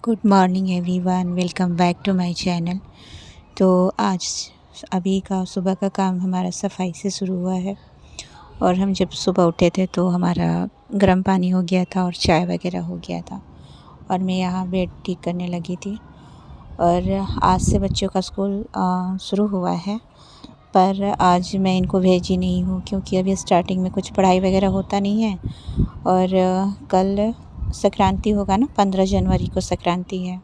Good morning everyone, welcome back to my channel. तो आज अभी का सुबह का काम हमारा सफाई से शुरू हुआ है। और हम जब सुबह उठे थे तो हमारा गर्म पानी हो गया था और चाय वगैरह हो गया था। और मैं यहाँ बेड ठीक करने लगी थी। और आज से बच्चों का स्कूल शुरू हुआ है, पर आज मैं इनको भेजी नहीं हूँ क्योंकि अभी स्टार्टिंग में कुछ पढ़ाई वगैरह होता नहीं है। और कल संक्रांति होगा ना, 15 जनवरी को संक्रांति है।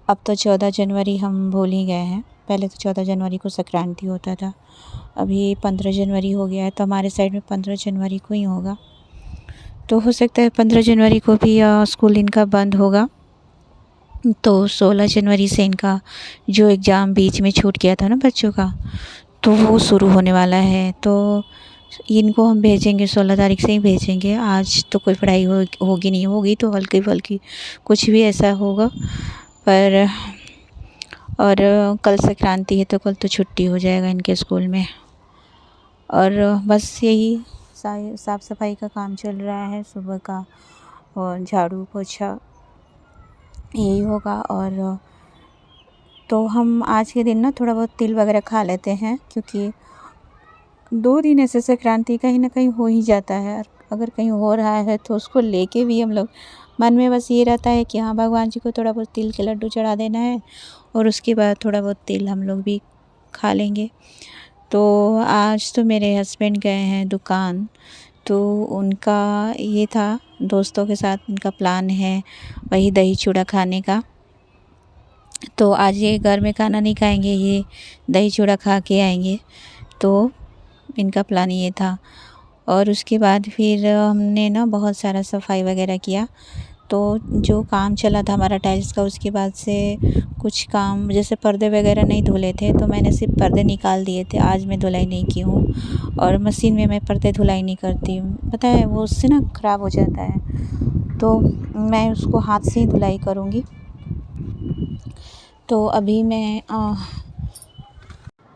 अब तो 14 जनवरी हम भूल ही गए हैं। पहले तो 14 जनवरी को संक्रांति होता था, अभी 15 जनवरी हो गया है। तो हमारे साइड में 15 जनवरी को ही होगा। तो हो सकता है 15 जनवरी को भी स्कूल इनका बंद होगा। तो 16 जनवरी से इनका जो एग्ज़ाम बीच में छूट गया था ना बच्चों का, तो वो शुरू होने वाला है। तो इनको हम भेजेंगे, 16 तारीख से ही भेजेंगे। आज तो कोई पढ़ाई होगी नहीं, होगी तो हल्की फुल्की कुछ भी ऐसा होगा। पर और कल संक्रांति है तो कल तो छुट्टी हो जाएगा इनके स्कूल में। और बस यही साफ़ सफाई का काम चल रहा है सुबह का, और झाड़ू पोछा यही होगा। और तो हम आज के दिन ना थोड़ा बहुत तिल वगैरह खा लेते हैं, क्योंकि 2 दिन ऐसे संक्रांति कहीं ना कहीं हो ही जाता है। अगर कहीं हो रहा है तो उसको लेके भी हम लोग मन में बस ये रहता है कि हाँ, भगवान जी को थोड़ा बहुत तिल के लड्डू चढ़ा देना है और उसके बाद थोड़ा बहुत तिल हम लोग भी खा लेंगे। तो आज तो मेरे हस्बैंड गए हैं दुकान, तो उनका ये था, दोस्तों के साथ उनका प्लान है वही दही चूड़ा खाने का। तो आज ये घर में खाना नहीं खाएंगे, ये दही चूड़ा खा के आएंगे। तो इनका प्लान ये था। और उसके बाद फिर हमने ना बहुत सारा सफाई वगैरह किया। तो जो काम चला था हमारा टाइल्स का, उसके बाद से कुछ काम जैसे पर्दे वगैरह नहीं धुले थे, तो मैंने सिर्फ पर्दे निकाल दिए थे। आज मैं धुलाई नहीं की हूँ, और मशीन में मैं पर्दे धुलाई नहीं करती हूँ, पता है वो उससे ना ख़राब हो जाता है। तो मैं उसको हाथ से ही धुलाई करूँगी। तो अभी मैं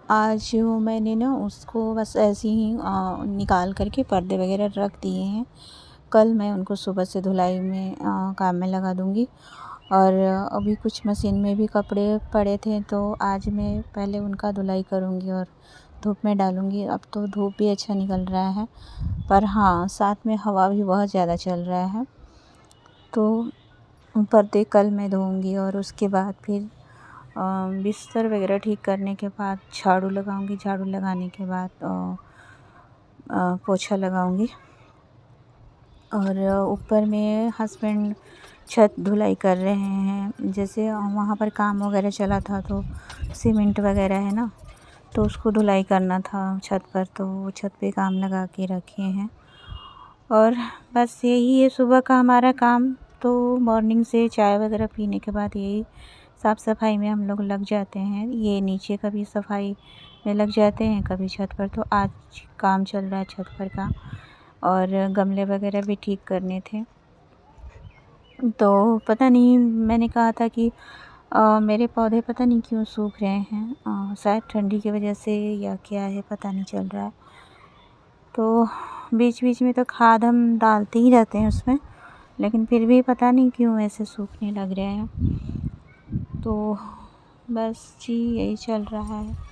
आज मैंने ना उसको बस ऐसे ही निकाल करके पर्दे वगैरह रख दिए हैं। कल मैं उनको सुबह से धुलाई में काम में लगा दूँगी। और अभी कुछ मशीन में भी कपड़े पड़े थे, तो आज मैं पहले उनका धुलाई करूँगी और धूप में डालूँगी। अब तो धूप भी अच्छा निकल रहा है, पर हाँ, साथ में हवा भी बहुत ज़्यादा चल रहा है। तो पर्दे कल मैं धोऊँगी और उसके बाद फिर बिस्तर वगैरह ठीक करने के बाद झाड़ू लगाऊंगी। झाड़ू लगाने के बाद पोछा लगाऊंगी। और ऊपर में हस्बैंड छत धुलाई कर रहे हैं। जैसे वहाँ पर काम वगैरह चला था, तो सीमेंट वगैरह है ना, तो उसको धुलाई करना था छत पर, तो वो छत पे काम लगा के रखे हैं। और बस यही है सुबह का हमारा काम। तो मॉर्निंग से चाय वगैरह पीने के बाद यही साफ़ सफाई में हम लोग लग जाते हैं। ये नीचे कभी सफाई में लग जाते हैं, कभी छत पर। तो आज काम चल रहा है छत पर का, और गमले वगैरह भी ठीक करने थे। तो पता नहीं, मैंने कहा था कि मेरे पौधे पता नहीं क्यों सूख रहे हैं, शायद ठंडी की वजह से या क्या है, पता नहीं चल रहा है। तो बीच बीच में तो खाद हम डालते ही रहते हैं उसमें, लेकिन फिर भी पता नहीं क्यों ऐसे सूखने लग रहे हैं। तो बस जी यही चल रहा है।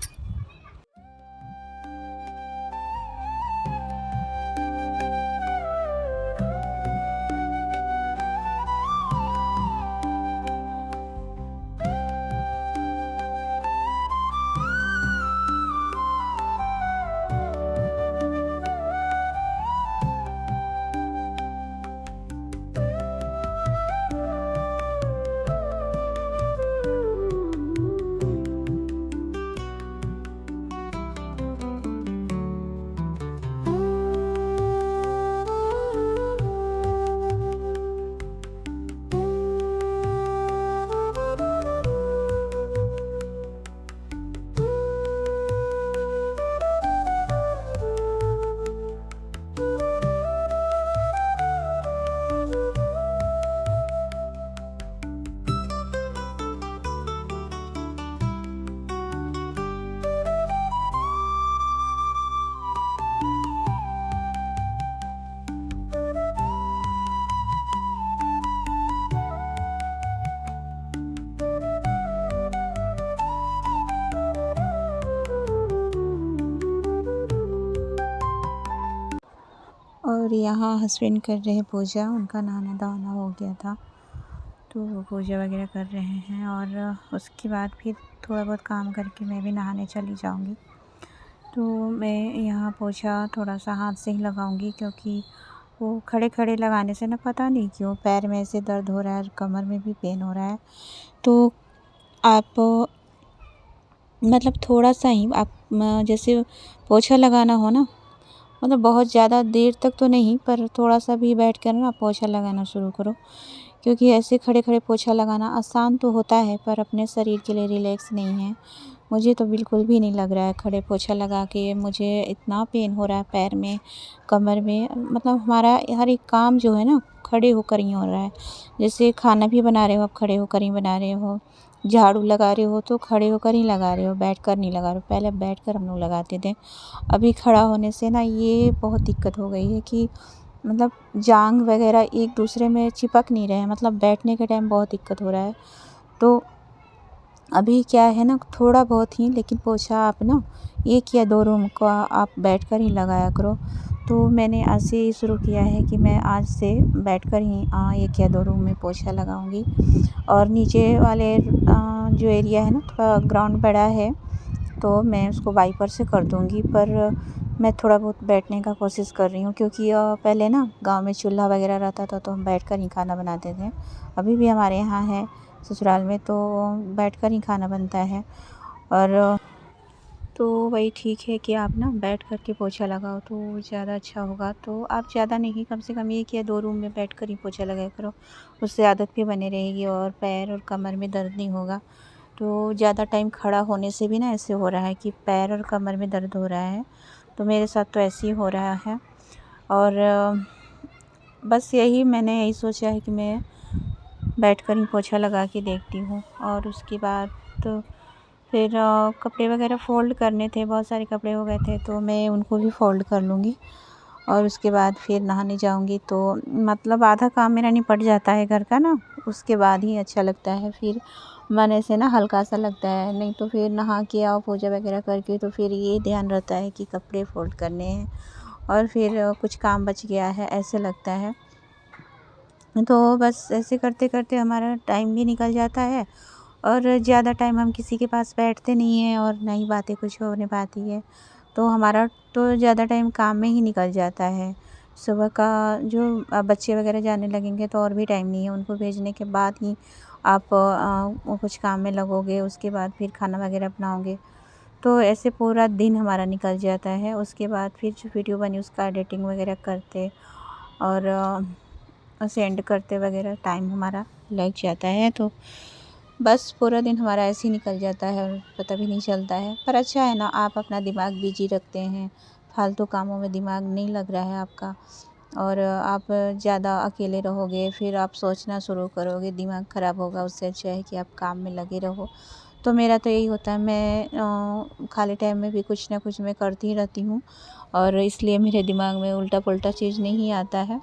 और यहाँ हस्बैंड कर रहे हैं पूजा, उनका नहाना धोना हो गया था तो वो पूजा वगैरह कर रहे हैं। और उसके बाद फिर थोड़ा बहुत काम करके मैं भी नहाने चली जाऊँगी। तो मैं यहाँ पोछा थोड़ा-सा हाथ से ही लगाऊँगी, क्योंकि वो खड़े-खड़े लगाने से ना पता नहीं क्यों पैर में ऐसे दर्द हो रहा है और कमर में भी पेन हो रहा है। तो आप मतलब थोड़ा-सा ही आप जैसे पोछा लगाना हो ना, मतलब बहुत ज़्यादा देर तक तो नहीं, पर थोड़ा-सा भी बैठ कर ना पोछा लगाना शुरू करो। क्योंकि ऐसे खड़े-खड़े पोछा लगाना आसान तो होता है, पर अपने शरीर के लिए रिलैक्स नहीं है। मुझे तो बिल्कुल भी नहीं लग रहा है खड़े पोछा लगा के मुझे इतना पेन हो रहा है पैर में, कमर में, मतलब हमारा हर एक काम जो है ना खड़े होकर ही हो रहा है। जैसे खाना भी बना रहे हो आप खड़े होकर ही बना रहे हो, झाड़ू लगा रहे हो तो खड़े होकर ही लगा रहे हो, बैठकर नहीं लगा रहे हो। पहले बैठकर हम लोग लगाते थे, अभी खड़ा होने से ना ये बहुत दिक्कत हो गई है कि मतलब जांघ वगैरह एक दूसरे में चिपक नहीं रहे हैं, मतलब बैठने के टाइम बहुत दिक्कत हो रहा है। तो अभी क्या है ना, थोड़ा बहुत ही, लेकिन पोछा आप ना 1 या 2 रूम का आप बैठकर ही लगाया करो। तो मैंने आज से ही शुरू किया है कि मैं आज से बैठकर ही 1 या 2 रूम में पोछा लगाऊंगी। और नीचे वाले जो एरिया है ना, थोड़ा ग्राउंड बड़ा है तो मैं उसको वाइपर से कर दूंगी, पर मैं थोड़ा बहुत बैठने का कोशिश कर रही हूँ, क्योंकि पहले ना गांव में चूल्हा वगैरह रहता था तो हम बैठकर ही खाना बनाते थे। अभी भी हमारे यहाँ है ससुराल में, तो बैठकर ही खाना बनता है। और तो वही ठीक है कि आप ना बैठ कर के पोछा लगाओ तो ज़्यादा अच्छा होगा। तो आप ज़्यादा नहीं, कम से कम 1 या 2 रूम में बैठ कर ही पोछा लगाया करो, उससे आदत भी बनी रहेगी और पैर और कमर में दर्द नहीं होगा। तो ज़्यादा टाइम खड़ा होने से भी ना ऐसे हो रहा है कि पैर और कमर में दर्द हो रहा है, तो मेरे साथ तो ऐसे ही हो रहा है। और बस मैंने यही सोचा है कि मैं बैठकर ही पोछा लगा के देखती हूँ। और उसके बाद तो फिर कपड़े वगैरह फ़ोल्ड करने थे, बहुत सारे कपड़े हो गए थे तो मैं उनको भी फ़ोल्ड कर लूँगी। और उसके बाद फिर नहाने जाऊँगी, तो मतलब आधा काम मेरा निपट जाता है घर का ना, उसके बाद ही अच्छा लगता है। फिर मन ऐसे ना हल्का सा लगता है, नहीं तो फिर नहा के आओ पूजा वगैरह करके तो फिर ये ध्यान रहता है कि कपड़े फ़ोल्ड करने हैं और फिर कुछ काम बच गया है, ऐसे लगता है। तो बस ऐसे करते-करते हमारा टाइम भी निकल जाता है और ज़्यादा टाइम हम किसी के पास बैठते नहीं हैं और ना ही बातें कुछ होने पाती है। तो हमारा तो ज़्यादा टाइम काम में ही निकल जाता है। सुबह का जो बच्चे वगैरह जाने लगेंगे तो और भी टाइम नहीं है, उनको भेजने के बाद ही आप कुछ काम में लगोगे, उसके बाद फिर खाना वगैरह बनाओगे। तो ऐसे पूरा दिन हमारा निकल जाता है। उसके बाद फिर जो वीडियो बनी उसका एडिटिंग वगैरह करते और सेंड करते वगैरह टाइम हमारा लग जाता है। तो बस पूरा दिन हमारा ऐसे ही निकल जाता है और पता भी नहीं चलता है। पर अच्छा है ना, आप अपना दिमाग बिजी रखते हैं, फालतू कामों में दिमाग नहीं लग रहा है आपका। और आप ज़्यादा अकेले रहोगे फिर आप सोचना शुरू करोगे, दिमाग ख़राब होगा। उससे अच्छा है कि आप काम में लगे रहो। तो मेरा तो यही होता है, मैं खाली टाइम में भी कुछ ना कुछ मैं करती रहती हूँ और इसलिए मेरे दिमाग में उल्टा पुल्टा चीज़ नहीं आता है।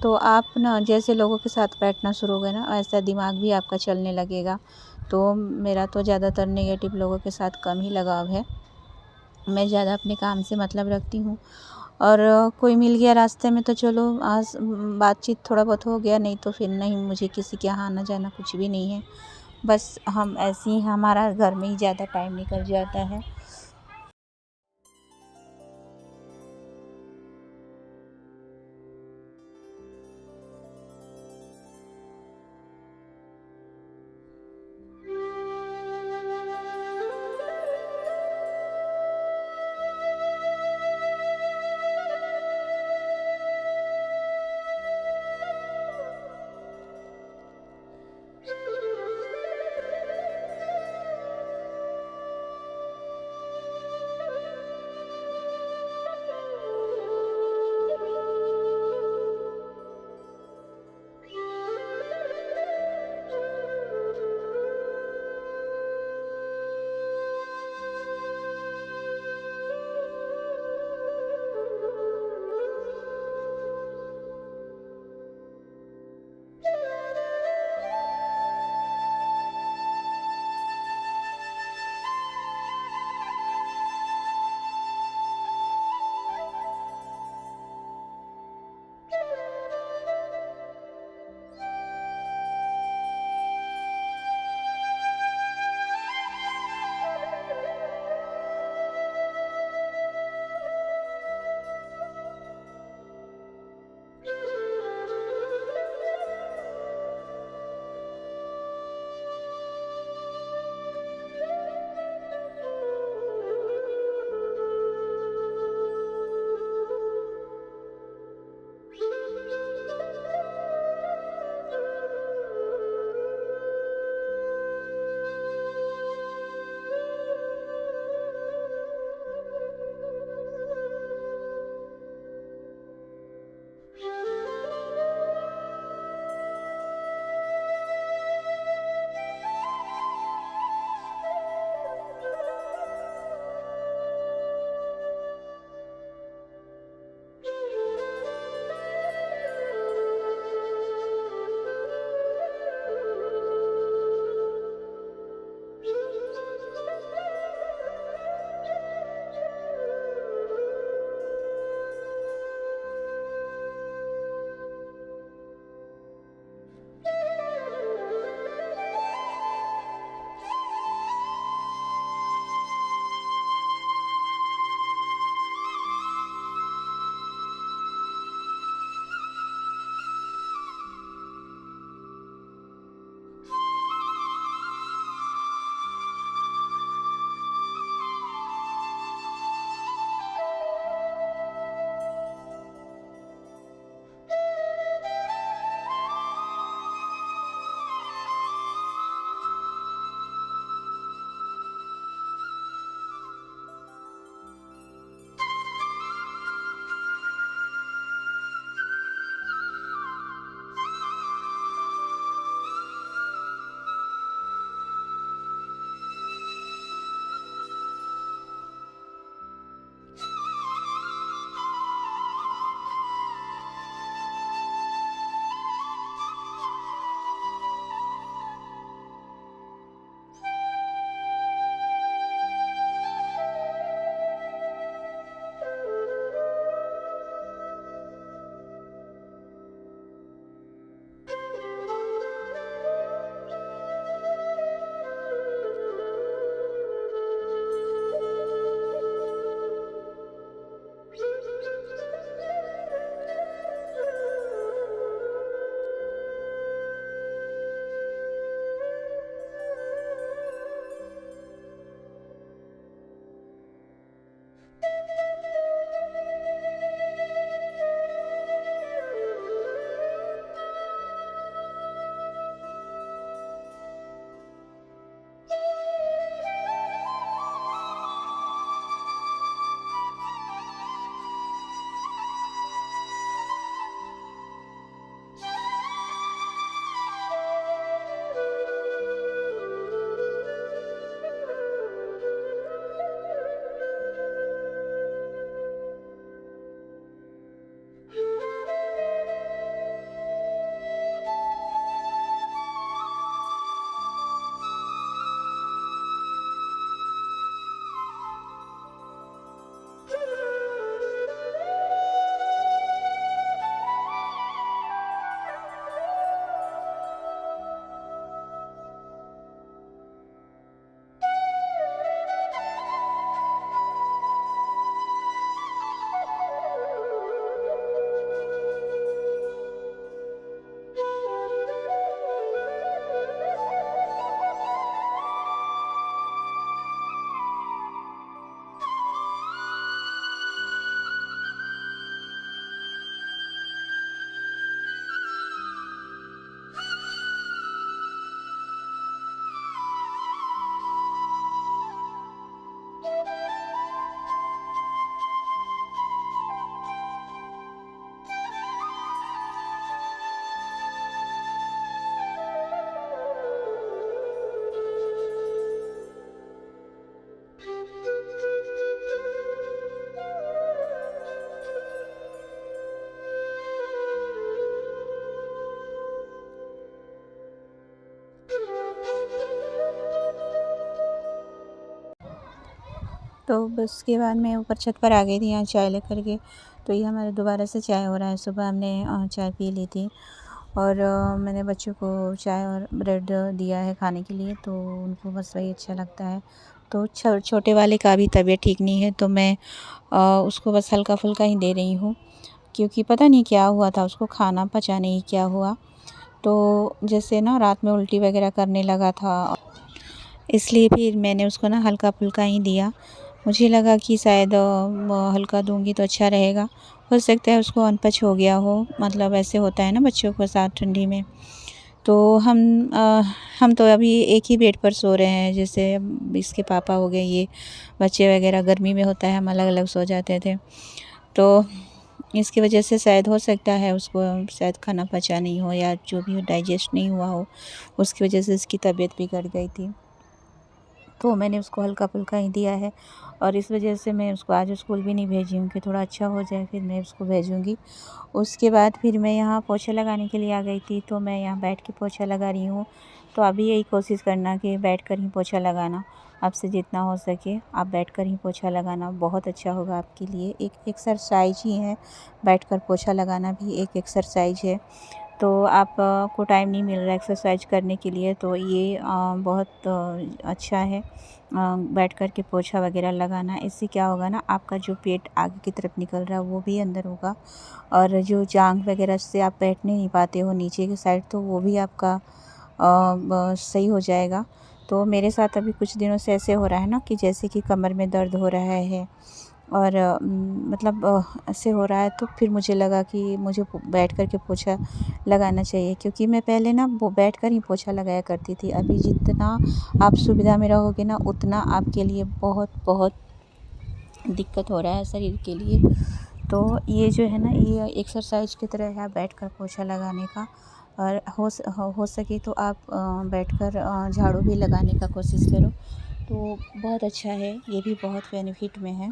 तो आप ना जैसे लोगों के साथ बैठना शुरू हो गए ना, ऐसा दिमाग भी आपका चलने लगेगा। तो मेरा तो ज़्यादातर नेगेटिव लोगों के साथ कम ही लगाव है। मैं ज़्यादा अपने काम से मतलब रखती हूँ। और कोई मिल गया रास्ते में तो चलो आज बातचीत थोड़ा बहुत हो गया, नहीं तो फिर नहीं, मुझे किसी के यहाँ आना जाना कुछ भी नहीं है। बस हम ऐसे ही हमारा घर में ही ज़्यादा टाइम निकल जाता है। तो बस उसके बाद मैं ऊपर छत पर आ गई थी यहाँ चाय लेकर के। तो ये हमारा दोबारा से चाय हो रहा है। सुबह हमने चाय पी ली थी और मैंने बच्चों को चाय और ब्रेड दिया है खाने के लिए, तो उनको बस वही अच्छा लगता है। तो छोटे वाले का भी तबीयत ठीक नहीं है, तो मैं उसको बस हल्का-फुल्का ही दे रही हूँ, क्योंकि पता नहीं क्या हुआ था उसको, खाना पचा नहीं क्या हुआ। तो जैसे ना रात में उल्टी वग़ैरह करने लगा था, इसलिए फिर मैंने उसको ना हल्का-फुल्का ही दिया। मुझे लगा कि शायद हल्का दूँगी तो अच्छा रहेगा। हो सकता है उसको अनपच हो गया हो, मतलब ऐसे होता है ना बच्चों के साथ ठंडी में। तो हम तो अभी एक ही बेड पर सो रहे हैं, जैसे इसके पापा हो गए, ये बच्चे वग़ैरह गर्मी में होता है हम अलग-अलग सो जाते थे। तो इसकी वजह से शायद हो सकता है उसको शायद खाना पचा नहीं हो या जो भी हो डाइजेस्ट नहीं हुआ हो, उसकी वजह से उसकी तबीयत बिगड़ गई थी। तो मैंने उसको हल्का-फुल्का ही दिया है और इस वजह से मैं उसको आज स्कूल भी नहीं भेजी हूँ कि थोड़ा अच्छा हो जाए, फिर मैं उसको भेजूँगी। उसके बाद फिर मैं यहाँ पोछा लगाने के लिए आ गई थी, तो मैं यहाँ बैठ के पोछा लगा रही हूँ। तो अभी यही कोशिश करना कि बैठकर ही पोछा लगाना, आपसे जितना हो सके आप बैठकर ही पोछा लगाना, बहुत अच्छा होगा आपके लिए। एक एक्सरसाइज ही है, बैठकर पोछा लगाना भी एक एक्सरसाइज है। तो आप को टाइम नहीं मिल रहा है एक्सरसाइज करने के लिए, तो ये बहुत अच्छा है बैठ कर के पोछा वगैरह लगाना। इससे क्या होगा ना, आपका जो पेट आगे की तरफ निकल रहा है वो भी अंदर होगा, और जो जांघ वगैरह से आप बैठ नहीं पाते हो नीचे की साइड, तो वो भी आपका सही हो जाएगा। तो मेरे साथ अभी कुछ दिनों से ऐसे हो रहा है ना कि जैसे कि कमर में दर्द हो रहा है और मतलब ऐसे हो रहा है, तो फिर मुझे लगा कि मुझे बैठ कर के पोछा लगाना चाहिए, क्योंकि मैं पहले ना वो बैठ कर ही पोछा लगाया करती थी। अभी जितना आप सुविधा में रहोगे ना, उतना आपके लिए बहुत बहुत दिक्कत हो रहा है शरीर के लिए। तो ये जो है ना, ये एक्सरसाइज की तरह है बैठकर पोछा लगाने का। और हो सके तो आप बैठकर झाड़ू भी लगाने का कोशिश करो, तो बहुत अच्छा है, ये भी बहुत बेनिफिट में है।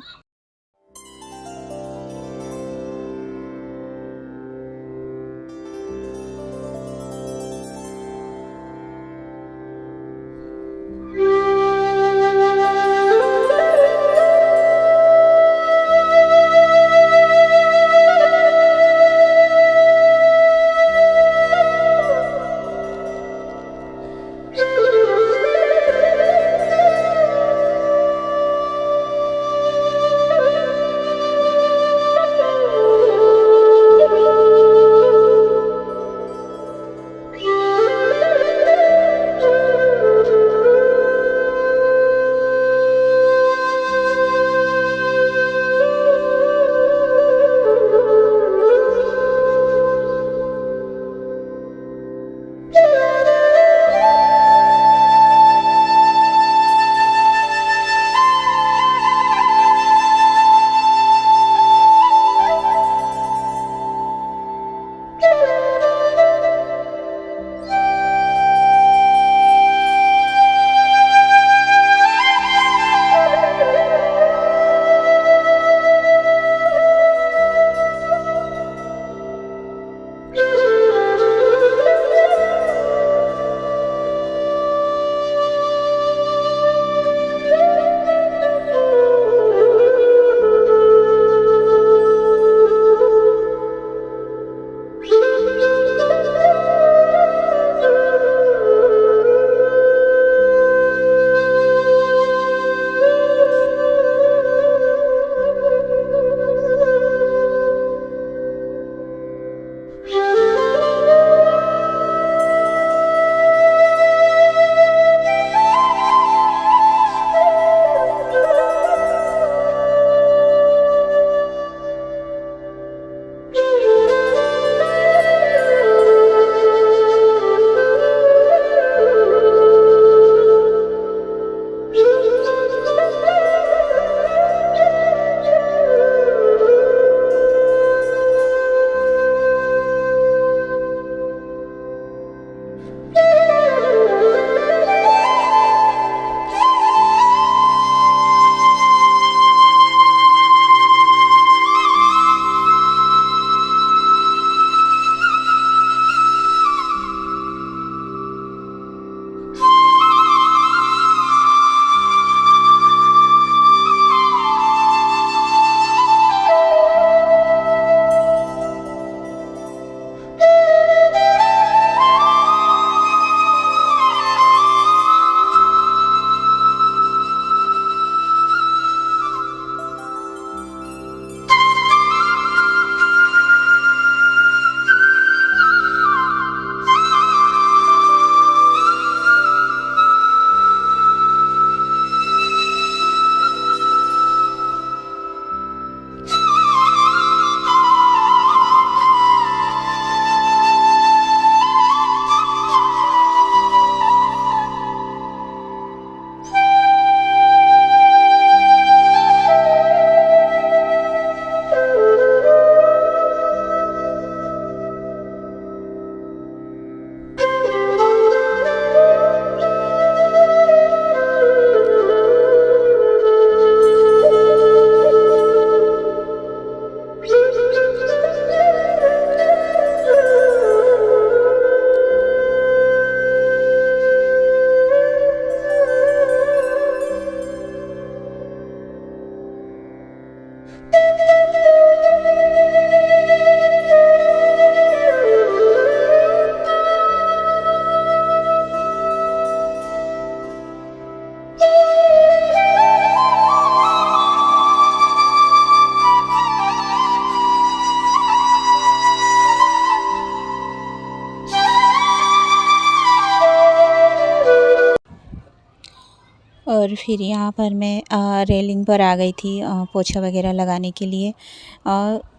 और फिर यहाँ पर मैं रेलिंग पर आ गई थी पोछा वगैरह लगाने के लिए।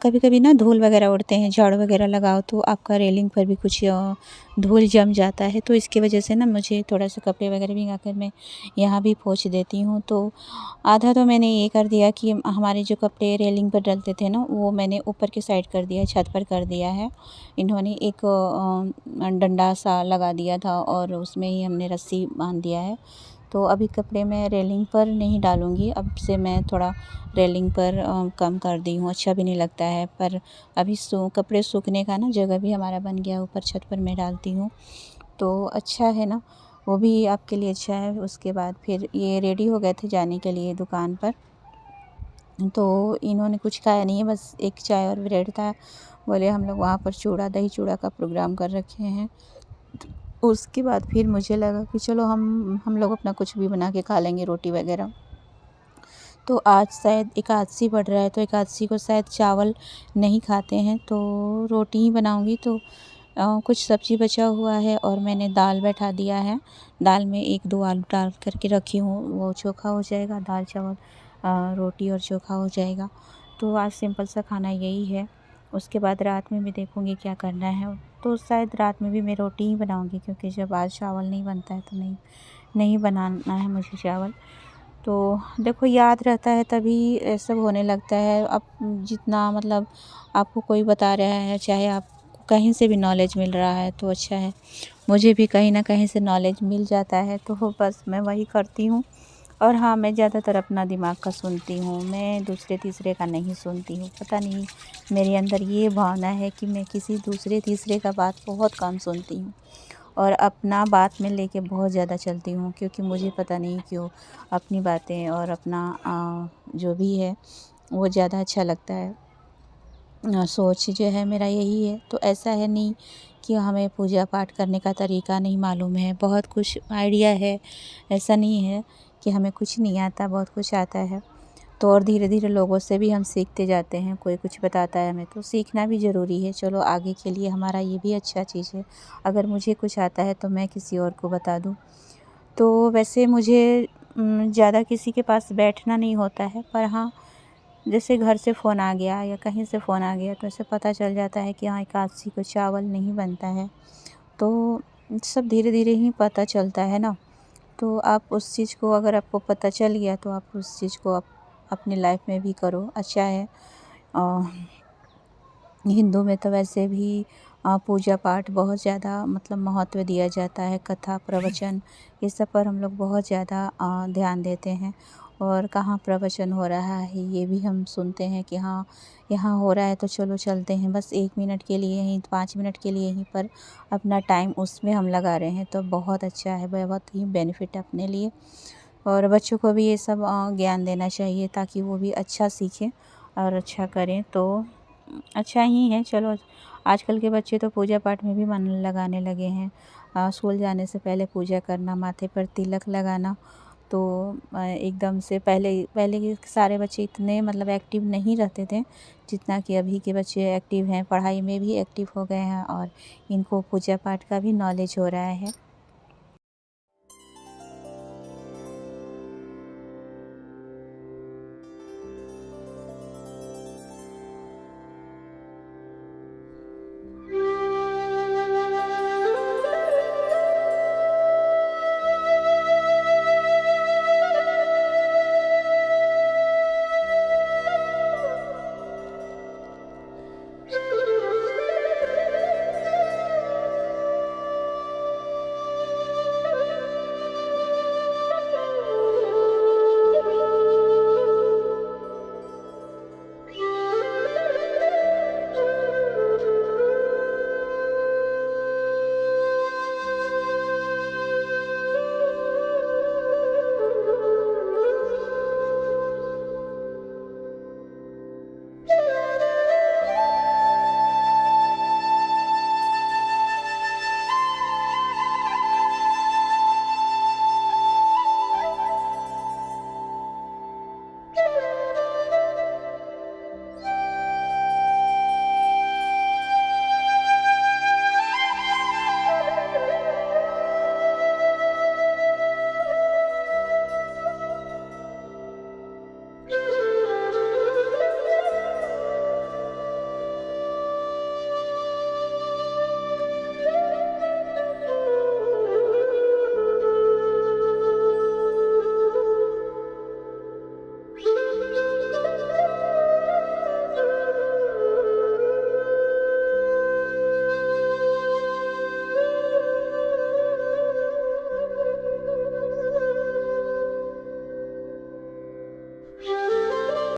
कभी कभी ना धूल वगैरह उड़ते हैं, झाड़ू वगैरह लगाओ तो आपका रेलिंग पर भी कुछ धूल जम जाता है, तो इसकी वजह से ना मुझे थोड़ा सा कपड़े वगैरह भिगा कर मैं यहाँ भी पोंछ देती हूँ। तो आधा तो मैंने ये कर दिया कि हमारे जो कपड़े रेलिंग पर डलते थे ना, वो मैंने ऊपर की साइड कर दिया, छत पर कर दिया है। इन्होंने एक डंडा सा लगा दिया था और उसमें ही हमने रस्सी बांध दिया है। तो अभी कपड़े मैं रेलिंग पर नहीं डालूँगी, अब से मैं थोड़ा रेलिंग पर कम कर दी हूँ, अच्छा भी नहीं लगता है। पर अभी कपड़े सूखने का ना जगह भी हमारा बन गया, ऊपर छत पर मैं डालती हूँ तो अच्छा है ना, वो भी आपके लिए अच्छा है। उसके बाद फिर ये रेडी हो गए थे जाने के लिए दुकान पर, तो इन्होंने कुछ खाया नहीं है, बस एक चाय और ब्रेड था। बोले हम लोग वहाँ पर चूड़ा दही चूड़ा का प्रोग्राम कर रखे हैं। उसके बाद फिर मुझे लगा कि चलो हम लोग अपना कुछ भी बना के खा लेंगे, रोटी वगैरह। तो आज शायद एकादशी पड़ रहा है, तो एकादशी को शायद चावल नहीं खाते हैं, तो रोटी ही बनाऊंगी। तो कुछ सब्ज़ी बचा हुआ है और मैंने दाल बैठा दिया है। दाल में 1-2 आलू डाल करके रखी हूँ, वो चोखा हो जाएगा, दाल चावल रोटी और चोखा हो जाएगा। तो आज सिंपल सा खाना यही है। उसके बाद रात में भी देखूँगी क्या करना है, तो शायद रात में भी मैं रोटी ही बनाऊँगी, क्योंकि जब आज चावल नहीं बनता है तो नहीं बनाना है मुझे चावल। तो देखो, याद रहता है तभी ये सब होने लगता है। अब जितना मतलब आपको कोई बता रहा है, चाहे आपको कहीं से भी नॉलेज मिल रहा है तो अच्छा है। मुझे भी कहीं ना कहीं से नॉलेज मिल जाता है, तो बस मैं वही करती हूँ। और हाँ, मैं ज़्यादातर अपना दिमाग का सुनती हूँ, मैं दूसरे तीसरे का नहीं सुनती हूँ। पता नहीं, मेरे अंदर ये भावना है कि मैं किसी दूसरे तीसरे का बात बहुत कम सुनती हूँ और अपना बात में लेके बहुत ज़्यादा चलती हूँ, क्योंकि मुझे पता नहीं क्यों अपनी बातें और अपना जो भी है वो ज़्यादा अच्छा लगता है। सोच जो है मेरा यही है। तो ऐसा है नहीं कि हमें पूजा पाठ करने का तरीका नहीं मालूम है, बहुत कुछ आइडिया है। ऐसा नहीं है कि हमें कुछ नहीं आता, बहुत कुछ आता है। तो और धीरे धीरे लोगों से भी हम सीखते जाते हैं, कोई कुछ बताता है हमें तो सीखना भी ज़रूरी है। चलो, आगे के लिए हमारा ये भी अच्छा चीज़ है, अगर मुझे कुछ आता है तो मैं किसी और को बता दूँ। तो वैसे मुझे ज़्यादा किसी के पास बैठना नहीं होता है, पर हाँ, जैसे घर से फ़ोन आ गया या कहीं से फ़ोन आ गया तो ऐसे पता चल जाता है कि हाँ, एकादशी को चावल नहीं बनता है। तो सब धीरे धीरे ही पता चलता है ना। तो आप उस चीज़ को, अगर आपको पता चल गया तो आप उस चीज़ को अपनी लाइफ में भी करो, अच्छा है। अ, हिंदू में तो वैसे भी पूजा पाठ बहुत ज़्यादा मतलब महत्व दिया जाता है, कथा प्रवचन ये सब पर हम लोग बहुत ज़्यादा ध्यान देते हैं। और कहाँ प्रवचन हो रहा है ये भी हम सुनते हैं कि हाँ, यहाँ हो रहा है तो चलो चलते हैं, बस 1 मिनट के लिए ही, 5 मिनट के लिए ही, पर अपना टाइम उसमें हम लगा रहे हैं, तो बहुत अच्छा है, बहुत ही बेनिफिट है अपने लिए। और बच्चों को भी ये सब ज्ञान देना चाहिए, ताकि वो भी अच्छा सीखें और अच्छा करें, तो अच्छा ही है। चलो, आजकल के बच्चे तो पूजा पाठ में भी मन लगाने लगे हैं। स्कूल जाने से पहले पूजा करना, माथे पर तिलक लगाना। तो एकदम से पहले पहले के सारे बच्चे इतने मतलब एक्टिव नहीं रहते थे जितना कि अभी के बच्चे एक्टिव हैं, पढ़ाई में भी एक्टिव हो गए हैं और इनको पूजा पाठ का भी नॉलेज हो रहा है।